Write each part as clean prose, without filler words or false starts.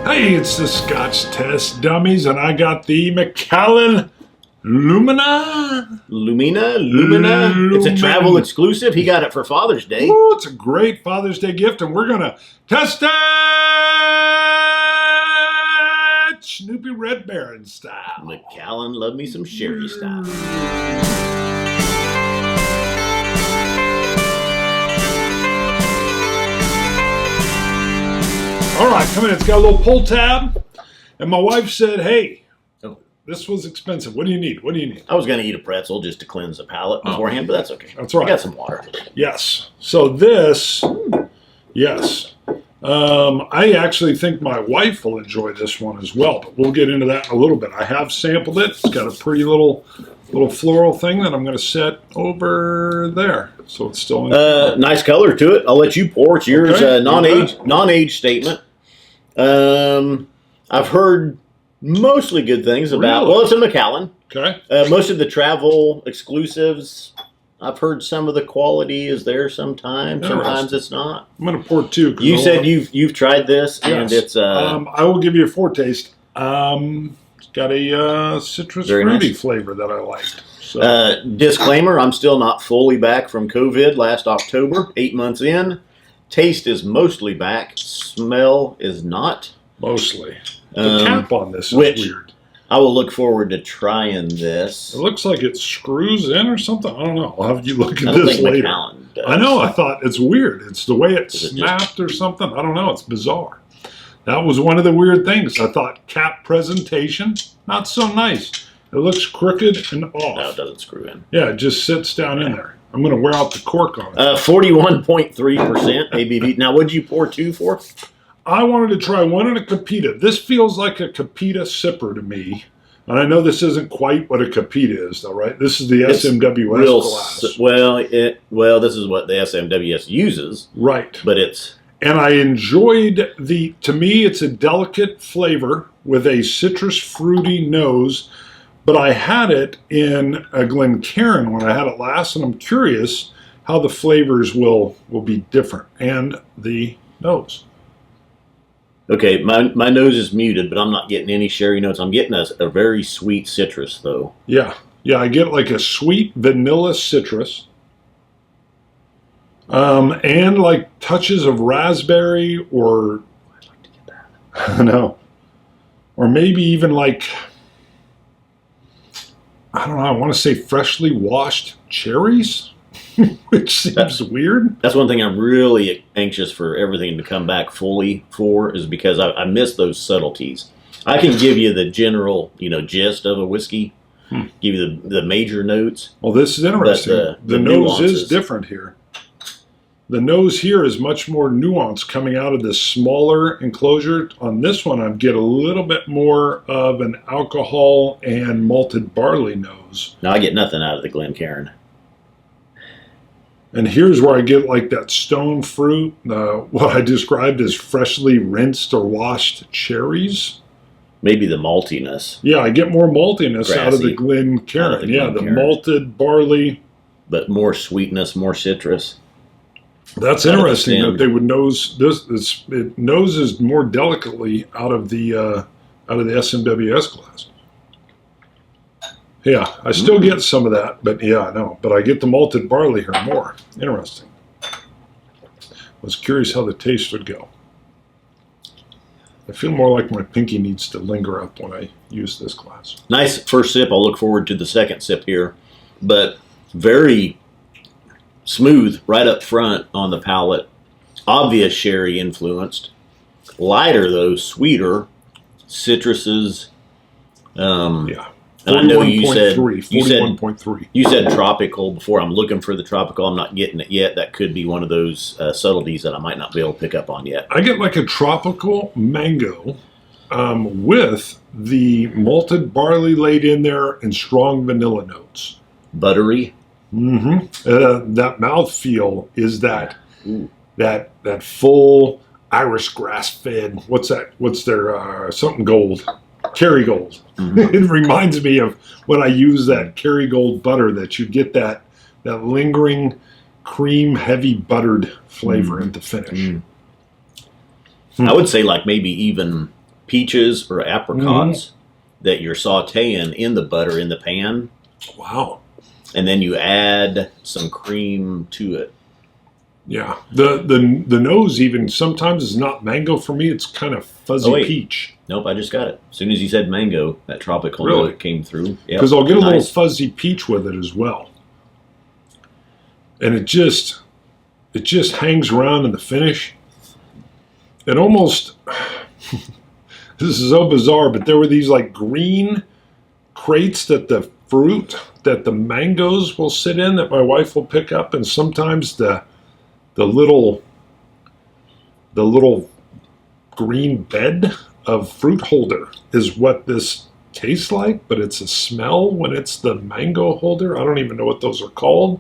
Hey, it's the Scotch Test Dummies, and I got the Macallan Lumina. Lumina? It's a travel exclusive. He got it for Father's Day. Ooh, it's a great Father's Day gift, and we're going to test it Snoopy Red Baron style. Macallan, love me some sherry style. All right, come in. It's got a little pull tab, and my wife said, hey, this was expensive. What do you need? What do you need? I was going to eat a pretzel just to cleanse the palate beforehand, but that's okay. That's right. I got some water. Yes. So this, yes. I actually think my wife will enjoy this one as well, but we'll get into that in a little bit. I have sampled it. It's got a pretty little floral thing that I'm going to set over there. So it's still in nice color to it. I'll let you pour. It's yours. Okay. Non-age statement. I've heard mostly good things about. Really? Well, it's a Macallan. Okay. Most of the travel exclusives, I've heard some of the quality is there sometimes. Sometimes it's not. I'm going to pour two. You said you've tried this, yes. And it's. I will give you a foretaste. It's got a citrus fruity flavor that I liked. So. Disclaimer: I'm still not fully back from COVID. Last October, 8 months in. Taste is mostly back. Smell is not. Mostly. The cap on this is weird. I will look forward to trying this. It looks like it screws in or something. I don't know. I'll have you look at this later. I know. I thought it's weird. It's the way it snapped or something. I don't know. It's bizarre. That was one of the weird things. I thought cap presentation, not so nice. It looks crooked and off. No, it doesn't screw in. Yeah, it just sits down in there. I'm going to wear out the cork on it. 41.3% ABV. Now, what did you pour two for? I wanted to try one in a Capita. This feels like a Capita sipper to me. And I know this isn't quite what a Capita is, though, right? This is the SMWS glass. Well, this is what the SMWS uses. Right. But it's... And I enjoyed to me, it's a delicate flavor with a citrus fruity nose. But I had it in a Glencairn when I had it last, and I'm curious how the flavors will be different. And the nose. Okay, my nose is muted, but I'm not getting any sherry notes. I'm getting a very sweet citrus, though. Yeah, I get like a sweet vanilla citrus. And like touches of raspberry or... I'd like to get that. I know. Or maybe even like... I don't know, I want to say freshly washed cherries, which seems weird. That's one thing I'm really anxious for everything to come back fully for, is because I miss those subtleties. I can give you the general, gist of a whiskey, give you the major notes. Well, this is interesting. The nose is different here. The nose here is much more nuanced coming out of this smaller enclosure. On this one, I get a little bit more of an alcohol and malted barley nose. Now I get nothing out of the Glencairn. And here's where I get like that stone fruit, what I described as freshly rinsed or washed cherries. Maybe the maltiness. Yeah, I get more maltiness out of the Glencairn. The malted barley. But more sweetness, more citrus. That's interesting that they would nose this. It noses more delicately out of the SMWS glass. Yeah, I still get some of that, but yeah, I know. But I get the malted barley here more. Interesting. I was curious how the taste would go. I feel more like my pinky needs to linger up when I use this glass. Nice first sip. I'll look forward to the second sip here, but very smooth right up front on the palate. Obvious sherry influenced. Lighter though, sweeter. Citruses. Yeah. And I know you said 41.3. You said tropical before. I'm looking for the tropical. I'm not getting it yet. That could be one of those subtleties that I might not be able to pick up on yet. I get like a tropical mango with the malted barley laid in there and strong vanilla notes. Buttery. Mm-hmm. That mouthfeel is that full Irish grass-fed. What's that? What's their something gold? Kerrygold. It reminds me of when I use that Kerrygold butter that you get that lingering cream, heavy buttered flavor at the finish. I would say like maybe even peaches or apricots that you're sauteing in the butter in the pan. Wow. And then you add some cream to it. Yeah. The nose even sometimes is not mango for me. It's kind of fuzzy peach. Nope, I just got it. As soon as you said mango, that tropical note came through. Because I'll get a little fuzzy peach with it as well. And it just hangs around in the finish. It almost, this is so bizarre, but there were these like green crates that the mangoes will sit in that my wife will pick up, and sometimes the little green bed of fruit holder is what this tastes like, but it's a smell when it's the mango holder. I don't even know what those are called.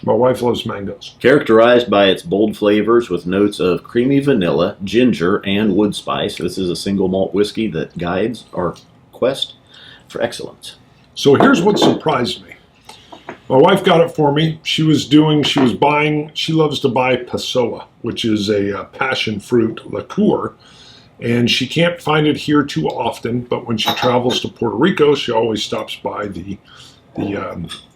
My wife loves mangoes. Characterized by its bold flavors with notes of creamy vanilla, ginger, and wood spice. This is a single malt whiskey that guides our quest for excellence. So here's what surprised me. My wife got it for me. She loves to buy Passoa, which is a passion fruit liqueur, and she can't find it here too often, but when she travels to Puerto Rico, she always stops by the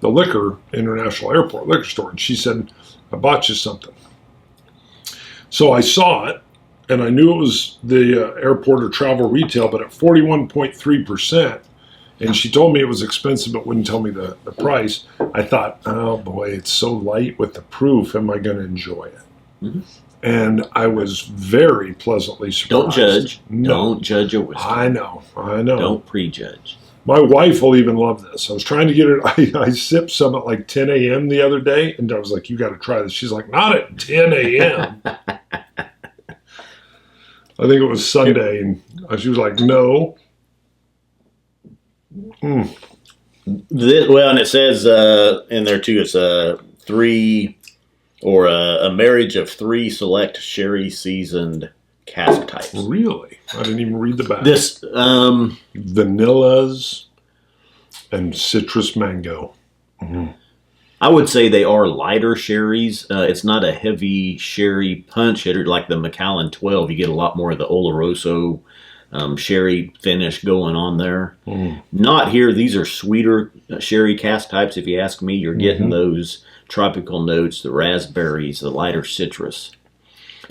liquor international airport liquor store, and she said, I bought you something. So I saw it, and I knew it was the airport or travel retail, but at 41.3%, and she told me it was expensive but wouldn't tell me the price. I thought, oh boy, it's so light with the proof, am I going to enjoy it? Mm-hmm. And I was very pleasantly surprised. Don't judge. No. Don't judge a whiskey. I know. Don't prejudge. My wife will even love this. I was trying to get her. I sipped some at like 10 a.m. the other day, and I was like, you got to try this. She's like, not at 10 a.m. I think it was Sunday, and she was like, no. And it says in there too, it's a marriage of 3 select sherry seasoned cask types. Really? I didn't even read the back. This vanillas and citrus mango. Mm-hmm. I would say they are lighter sherries. It's not a heavy sherry punch hitter like the Macallan 12. You get a lot more of the Oloroso sherry finish going on there. Not here. These are sweeter sherry cask types. If you ask me, you're getting those tropical notes, the raspberries, the lighter citrus.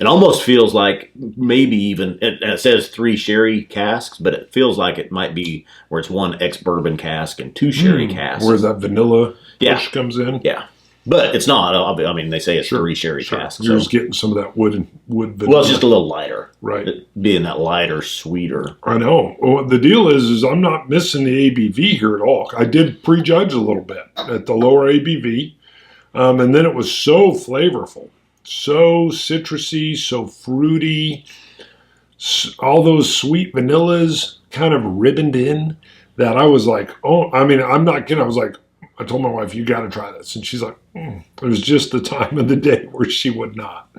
It almost feels like maybe even, it says 3 sherry casks, but it feels like it might be where it's 1 ex-bourbon cask and 2 sherry casks. Where that vanilla push comes in? Yeah. But it's not. I mean, they say it's 3 sherry casks. You're just getting some of that wood vanilla. Well, it's just a little lighter. Right. Being that lighter, sweeter. I know. Well, the deal is I'm not missing the ABV here at all. I did prejudge a little bit at the lower ABV. And then it was so flavorful. So citrusy, so fruity, all those sweet vanillas kind of ribboned in that I was like, oh, I mean, I'm not kidding. I was like, I told my wife, you got to try this. And she's like, it was just the time of the day where she would not.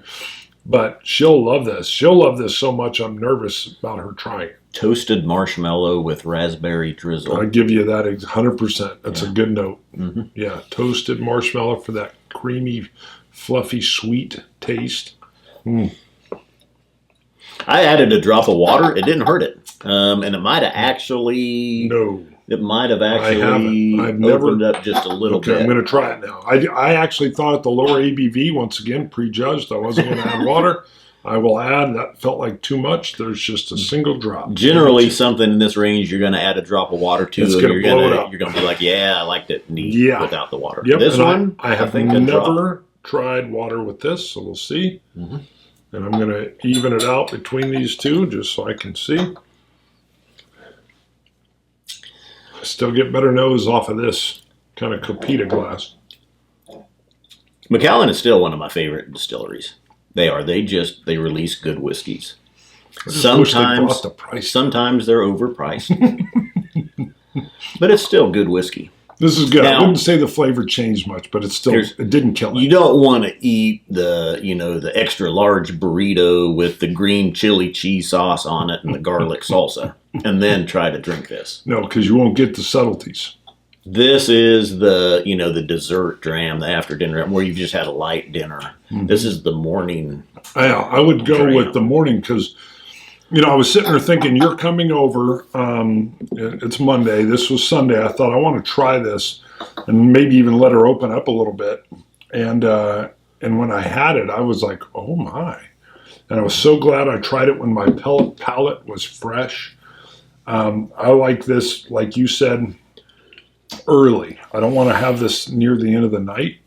But she'll love this. She'll love this so much I'm nervous about her trying it. Toasted marshmallow with raspberry drizzle. I give you that 100%. That's a good note. Mm-hmm. Yeah, toasted marshmallow for that creamy, fluffy, sweet taste. I added a drop of water. It didn't hurt it. And it might have actually... No. It might have actually opened up just a little bit. I'm going to try it now. I actually thought at the lower ABV, once again, prejudged. I wasn't going to add water. I will add. That felt like too much. There's just a single drop. Generally, something in this range, you're going to add a drop of water to. It's going to blow it up. You're going to be like, yeah, I liked it neat without the water. Yep. This one, I have never tried water with this, so we'll see. Mm-hmm. And I'm going to even it out between these two just so I can see. I still get better nose off of this kind of Copita glass. Macallan is still one of my favorite distilleries. They are. They release good whiskeys. Sometimes they're overpriced, but it's still good whiskey. This is good. Now, I wouldn't say the flavor changed much, but it didn't kill it. You don't want to eat the extra large burrito with the green chili cheese sauce on it and the garlic salsa, and then try to drink this. No, because you won't get the subtleties. This is the the dessert dram, the after dinner where you've just had a light dinner. Mhm. This is the morning. I would go Dram. with the morning because, I was sitting there thinking, you're coming over. It's Monday. This was Sunday. I thought I want to try this and maybe even let her open up a little bit. And when I had it, I was like, oh my. And I was so glad I tried it when my palate was fresh. I like this, like you said, early. I don't want to have this near the end of the night.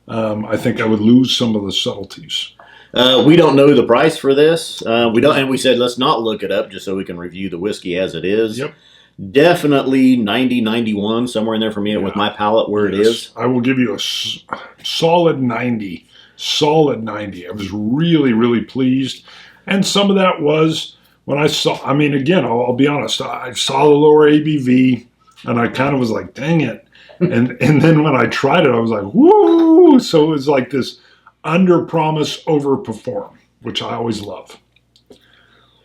I think I would lose some of the subtleties. We don't know the price for this. We don't, and we said let's not look it up just so we can review the whiskey as it is. Yep. Definitely 90, 91, somewhere in there for me with my palate where it is. I will give you a solid 90. Solid 90. I was really, really pleased. And some of that was when I saw, again, I'll be honest, I saw the lower ABV and I kind of was like, dang it. And then when I tried it, I was like, woo! So it was like this under promise, over perform, which I always love.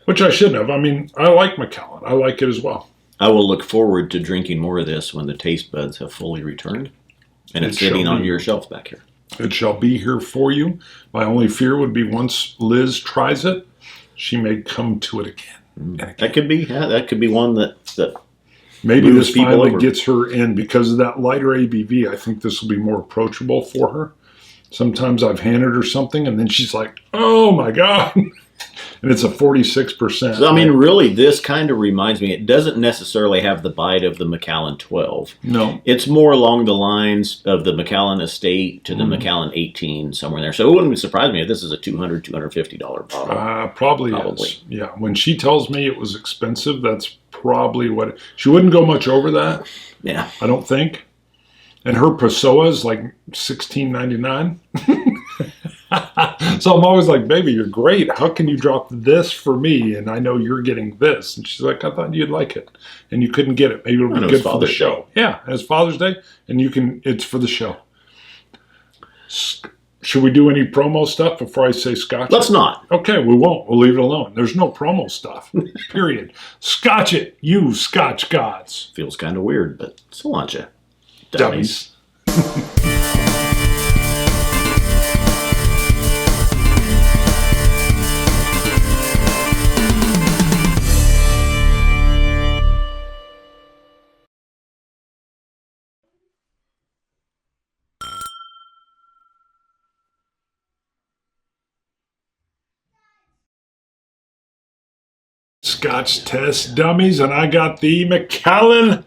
Which I shouldn't have. I like Macallan. I like it as well. I will look forward to drinking more of this when the taste buds have fully returned. And it's sitting on your shelf back here. It shall be here for you. My only fear would be once Liz tries it, she may come to it again. That could be one that maybe this finally over. gets her in because of that lighter ABV. I think this will be more approachable for her. Sometimes I've handed her something and then she's like, oh my God. And it's a 46%. So, really, this kind of reminds me, it doesn't necessarily have the bite of the Macallan 12. No. It's more along the lines of the Macallan Estate to the Macallan 18, somewhere in there. So it wouldn't surprise me if this is a $200, $250 bottle. Probably is. Yeah. When she tells me it was expensive, that's probably what she wouldn't go much over that. Yeah. I don't think. And her Pessoa is like $16.99. So I'm always like, baby, you're great. How can you drop this for me? And I know you're getting this. And she's like, I thought you'd like it. And you couldn't get it. Maybe it'll be good for the show. Yeah, it's Father's Day. And it's for the show. Should we do any promo stuff before I say Scotch It? Let's not. Okay, we won't. We'll leave it alone. There's no promo stuff. Period. Scotch It, you Scotch gods. Feels kind of weird, but cilantro. Dummies. Scotch test dummies, and I got the Macallan